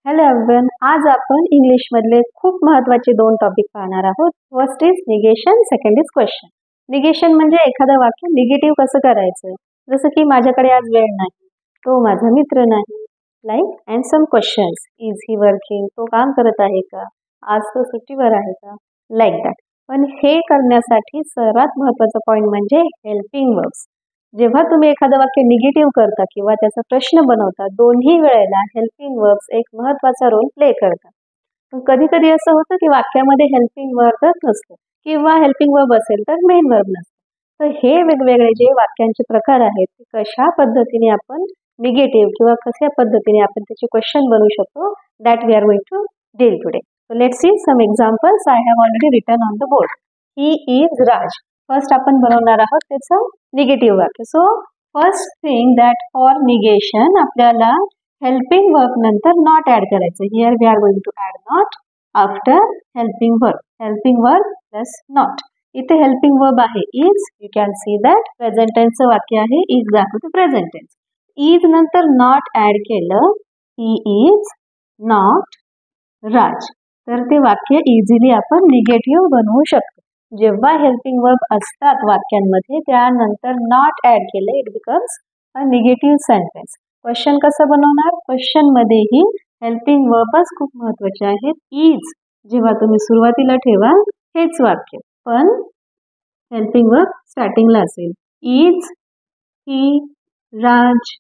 Hello everyone, आज आपण English मधले खूप महत्त्वाचे दोन टॉपिक पाहणार आहोत. First is negation, second is question. Negation म्हणजे एखादं वाक्य निगेटिव्ह कसं करायचं. जसं की माझ्याकडे आज वेळ नाही, तो माझा मित्र नाही, like and some questions. Is he working, तो काम करत आहे का, आज तो सुट्टीवर आहे का, लाईक दॅट. पण हे करण्यासाठी सर्वात महत्त्वाचा पॉईंट म्हणजे हेल्पिंग वर्ब्स. जेव्हा तुम्ही एखादं वाक्य निगेटिव्ह करता किंवा त्याचा प्रश्न बनवता, दोन्ही वेळेला हेल्पिंग वर्ब्स एक महत्त्वाचा रोल प्ले करतात. पण कधी कधी असं होतं की वाक्यामध्ये हेल्पिंग वर्बच नसतं किंवा हेल्पिंग वर्ब असेल तर मेन वर्ब नसतं. तर हे वेगवेगळे जे वाक्यांचे प्रकार आहेत ते कशा पद्धतीने आपण निगेटिव्ह किंवा कशा पद्धतीने आपण त्याचे क्वेश्चन बनवू शकतो, that we are going to deal today. So let's see some examples. I have already written on the board. He is Raj. First आपण बनवणार आहोत त्याचं निगेटिव्ह वाक्य. So first thing that for negation आपल्याला हेल्पिंग वर्ब नंतर not add करायचं. Here we are going to add not after helping verb. Helping verb plus not. इथे helping verb आहे is. You can see that present टेन्सचं वाक्य आहे. Is दाखवते present tense. Is नंतर not add केलं, he is not राज, तर ते वाक्य इझिली आपण निगेटिव्ह बनवू शकतो. जेव्हा हेल्पिंग वर्ब असतात वाक्यांमध्ये त्यानंतर नॉट ऍड केलं, it becomes a negative sentence. Question कसं बनवणार? क्वेश्चन मध्येही हेल्पिंग वर्बच खूप महत्वाचे आहेत. इज जेव्हा तुम्ही सुरुवातीला ठेवा हेच वाक्य, पण हेल्पिंग वर्ब स्टार्टिंगला असेल. इज, ही, राज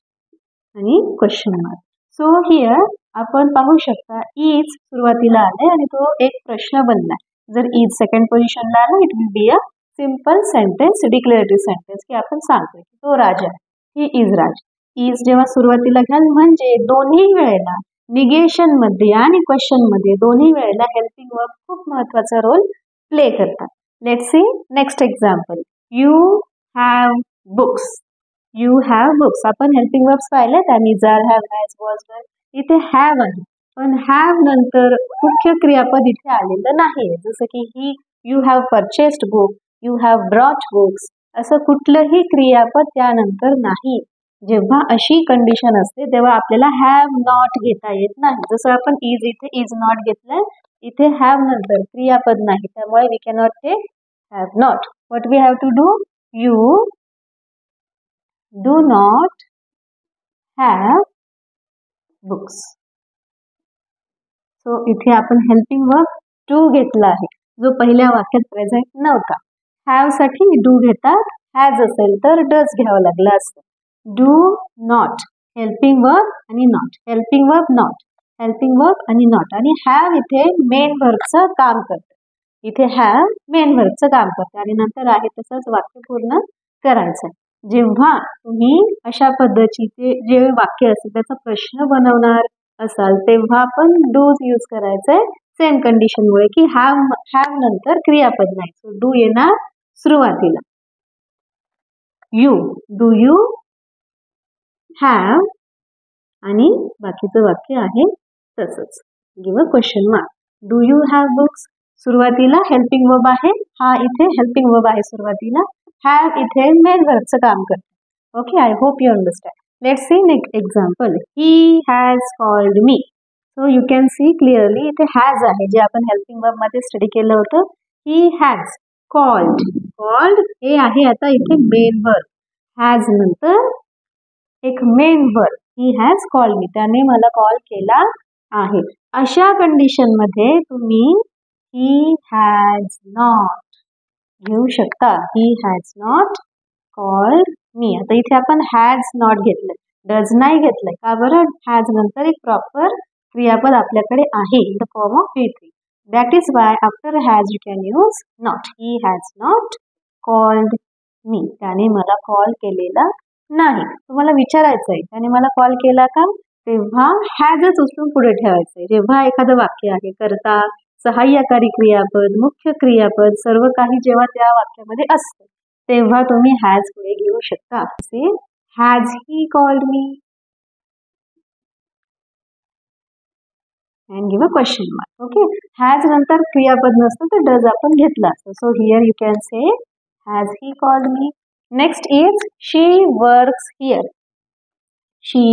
आणि क्वेश्चन मार्क. सो हिअर आपण पाहू शकता इज सुरुवातीला आले आणि तो एक प्रश्न बनला. जर इज सेकंड पोझिशनला आला, it will be a simple sentence, declarative sentence, की आपण सांगतोय की तो राजा आहे, ही इज राज. इज जेव्हा सुरुवातीला घ्याल म्हणजे दोन्ही वेळेला निगेशन मध्ये आणि क्वेश्चन मध्ये दोन्ही वेळेला हेल्पिंग वर्ब खूप महत्वाचा रोल प्ले करतात. Let's see next example. You have books. You have books. आपण हेल्पिंग वर्ब्स पाहिलेत आणि जर, हॅव, हॅज, वॉज, वर. इथे हॅव आहे, पण हॅव नंतर मुख्य क्रियापद इथे आलेलं नाही. जसं की ही, you have purchased book, you have brought books, असं कुठलंही क्रियापद त्यानंतर नाही. जेव्हा अशी कंडिशन असते तेव्हा आपल्याला हॅव नॉट घेता येत नाही. जसं आपण इज इथे इज नॉट घेतलंय, इथे हॅव नंतर क्रियापद नाही, त्यामुळे we cannot take have not. What we have to do? You do not have books. So इथे आपण हेल्पिंग वर्ब टू घेतला आहे, जो पहिल्या वाक्यात प्रेझेंट नव्हता. हॅव साठी डू घेतात, हॅज असेल तर डज घ्यावं लागलं असतं. डू नॉट हेल्पिंग वर्ब आणि not, helping verb not, helping verb आणि नॉट. आणि हॅव इथे मेन वर्बचं काम करतं. इथे हॅव मेन वर्बचं काम करतं आणि नंतर आहे तसंच वाक्य पूर्ण करायचं. जेव्हा तुम्ही अशा पद्धतीचे जे वाक्य असेल त्याचा प्रश्न बनवणार असाल तेव्हा आपण डूज यूज करायचंय सेम कंडिशनमुळे की हॅव नंतर क्रियापद नाही. सो डू येणार सुरुवातीला. यू, डू यू हॅव आणि बाकीचं वाक्य आहे तसंच. Give a question mark. Do you have books. सुरुवातीला हेल्पिंग वर्ब आहे, हा इथे हेल्पिंग वर्ब आहे सुरुवातीला. हॅव इथे मेन वर्बचं काम करते. Okay, I hope you understand. Let's see next example. He has called me. So you can C clearly इथे हॅज आहे, जे आपण हेल्पिंग वर्ब मध्ये स्टडी केलं होतं. He has called. कॉल्ड हे आहे आता इथे मेन वर्ब. हॅज नंतर एक main verb. He has called me, त्याने मला कॉल केला आहे. अशा कंडिशन मध्ये तुम्ही ही हॅज नॉट घेऊ शकता. He has not called me. आता इथे आपण हॅज नॉट घेतलंय, डज नाही घेतलंय. का बरं? हॅज नंतर एक प्रॉपर क्रियापद आपल्याकडे आहे in the form of V3. That is why after has you can use not. He has not called me. त्याने मला कॉल केलेला नाही. तुम्हाला विचारायचं आहे त्याने मला कॉल केला का, तेव्हा हॅजच उचलून पुढे ठेवायचंय. जेव्हा एखादं वाक्य आहे, करता, सहाय्यकारी क्रियापद, मुख्य क्रियापद, सर्व काही जेव्हा त्या वाक्यामध्ये असतं तेव्हा तुम्ही हॅज पुढे घेऊ शकता. Has he called me and give a question mark. Okay, has नंतर क्रियापद नसतं तर डज आपण घेतला असतो. So here you can say has he called me. Next is she works here. She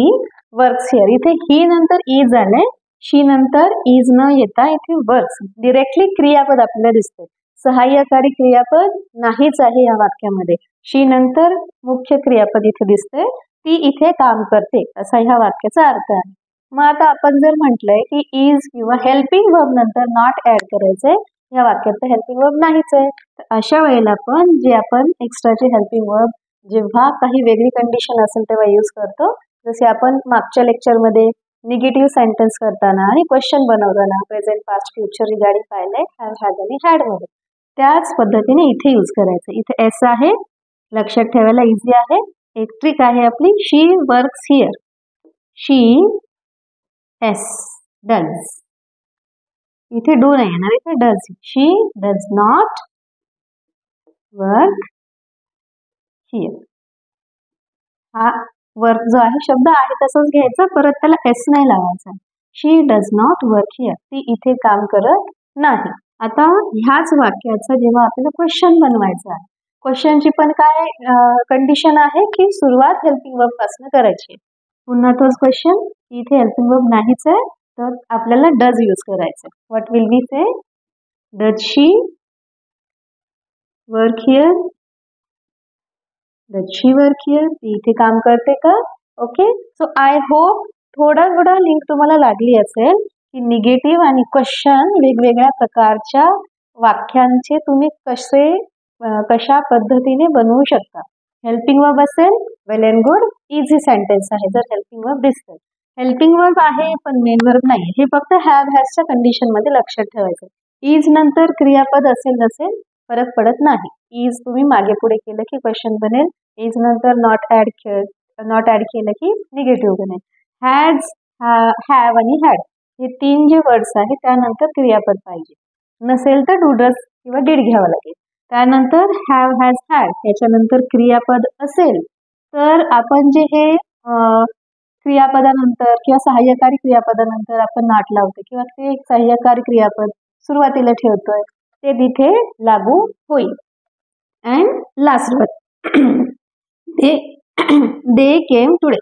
works here. इथे ही नंतर इज आलंय, शी नंतर इज न येता इथे वर्क्स, डिरेक्टली क्रियापद आपल्याला दिसते. सहाय्यकारी क्रियापद नाहीच आहे या वाक्यामध्ये. शी नंतर मुख्य क्रियापद इथे दिसते, ती इथे काम करते असा ह्या वाक्याचा अर्थ आहे. मग आता आपण जर म्हटलंय की इज किंवा हेल्पिंग वर्ब नंतर नॉट ऍड करायचंय, या वाक्यात तर हेल्पिंग वर्ब नाहीच आहे. तर अशा वेळेला पण जे आपण एक्स्ट्राचे हेल्पिंग वर्ब जेव्हा काही वेगळी कंडिशन असेल तेव्हा यूज करतो. जसे आपण मागच्या लेक्चरमध्ये निगेटिव्ह सेंटेन्स करताना आणि क्वेश्चन बनवताना प्रेझेंट पास्ट फ्युचर रिगार्डिंग पाहिलंय, हॅव हॅड आणि हॅड मध्ये. त्याच पद्धतीने इथे यूज करायचं. इथे एस आहे, लक्षात ठेवायला इझी आहे. एक ट्रिक आहे आपली, she works here. She S does, इथे डू नाही येणार, इथे does. She does not work here. हा वर्क जो आहे शब्द आहे तसंच घ्यायचा, परत त्याला एस नाही लावायचा. शी डज नॉट वर्क हिअर, ती इथे काम करत नाही. आता ह्याच वाक्याचा जेव्हा आपल्याला क्वेश्चन बनवायचा आहे, क्वेश्चनची पण काय कंडिशन आहे की सुरुवात हेल्पिंग वर्ब पासून करायची. पुन्हा तोच क्वेश्चन, इथे हेल्पिंग वर्ब नाहीच आहे तर आपल्याला डज यूज करायचं. What will be say, does she work here, does she work here, ती इथे काम करते का. ओके, सो आय होप थोडा लिंक तुम्हाला लागली असेल की निगेटिव्ह आणि क्वेश्चन वेगवेगळ्या प्रकारच्या वाक्यांचे तुम्ही कशा पद्धतीने बनवू शकता. हेल्पिंग वर्ब असेल वेल अँड गुड, इझी सेंटेन्स आहे जर हेल्पिंग वर्ब दिसते. हेल्पिंग वर्ब आहे पण मेन वर्ब नाही, हे फक्त हॅव हॅजच्या कंडिशन मध्ये लक्षात ठेवायचं. इज नंतर क्रियापद असेल नसेल फरक पडत नाही. इज तुम्ही मागे पुढे केलं की क्वेश्चन बनेल, इज नंतर नॉट ऍड केलं की निगेटिव्ह बनेल. हॅज, हॅव आणि हॅड हे तीन जे वर्ड्स आहेत त्यानंतर क्रियापद पाहिजे. नसेल तर डू डज किंवा डीड घ्यावं लागेल. त्यानंतर हॅव हॅज हॅड याच्यानंतर क्रियापद असेल तर आपण जे हे क्रियापदानंतर किंवा सहाय्यकारी क्रियापदानंतर आपण नॉट लावतो किंवा ते सहाय्यकारी क्रियापद सुरुवातीला ठेवतोय ते तिथे लागू होईल. And last one, they came today,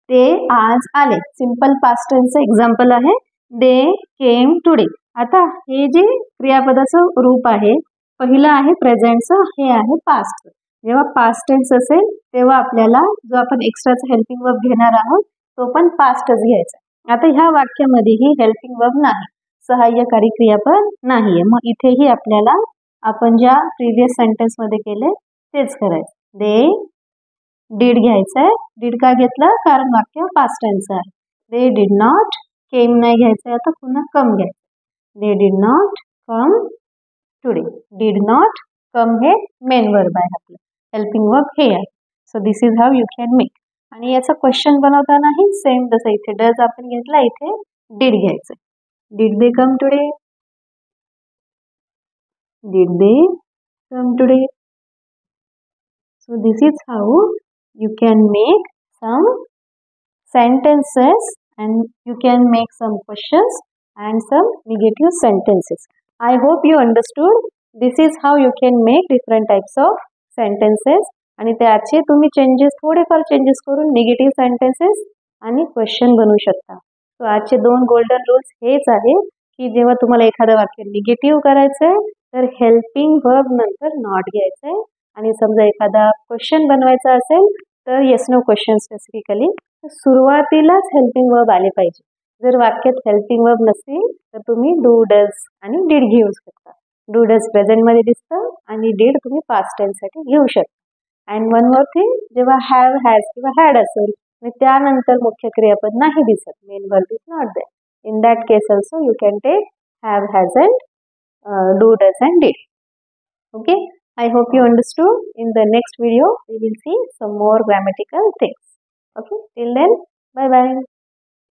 ते आज आले. सिंपल पास्ट टेन्सचं एक्झाम्पल आहे, दे केम टुडे. आता हे जे क्रियापदाचं रूप आहे, पहिलं आहे प्रेझेंटचं, हे आहे पास्ट. जेव्हा पास्ट टेन्स असेल तेव्हा आपल्याला जो आपण एक्स्ट्राचा हेल्पिंग वर्ब घेणार आहोत तो पण पास्टच घ्यायचा. आता ह्या वाक्यामध्येही हेल्पिंग वर्ब नाही, सहाय्यकारी क्रियापद नाहीये. मग इथेही आपल्याला आपण ज्या प्रिव्हियस सेंटेन्स मध्ये केले तेच करायचं. दे डीड घ्यायचंय. डीड का घेतलं कारण वाक्य पास्ट टेन्स आहे. दे डीड नॉट, केम नाही घ्यायचंय, आता पुन्हा कम घ्यायचं. They did not come today. Did not come हे मेन वर्ब आहे आपलं, हेल्पिंग वर्ब हे आहे. So this is how you can make. आणि याचा क्वेश्चन बनवतानाही सेम जसं इथे डज आपण घेतला इथे डीड घ्यायचं. Did they come today? Did they come today? So this is how you can make some sentences and you can make some questions and some negative sentences. I hope you understood. This is how you can make different types of sentences आणि त्याचे तुम्ही थोडेफार changes करून negative sentences आणि question बनवू शकता. So आजचे 2 golden rules हेच आहे की जेव्हा तुम्हाला एखादं वाक्य निगेटिव्ह करायचंय तर हेल्पिंग वर्ब नंतर नॉट घ्यायचंय आणि समजा एखादा क्वेश्चन बनवायचा असेल तर येस नो क्वेश्चन स्पेसिफिकली सुरुवातीलाच हेल्पिंग वर्ब आले पाहिजे. जर वाक्यात हेल्पिंग वर्ब नसेल तर तुम्ही डू डज आणि डीड घेऊ शकता. डू डज प्रेझेंट मध्ये दिसतं आणि डीड तुम्ही पास्ट टेन्स साठी घेऊ शकता. अँड वन मोर थिंग, जेव्हा हॅव हॅज किंवा हॅड असेल त्यानंतर मुख्य क्रियापद नाही दिसत, main verb is not there. In that case also you can take have, has and do, does and did. Okay, I hope you understood. In the next video we will see some more grammatical things. Okay, till then, bye bye.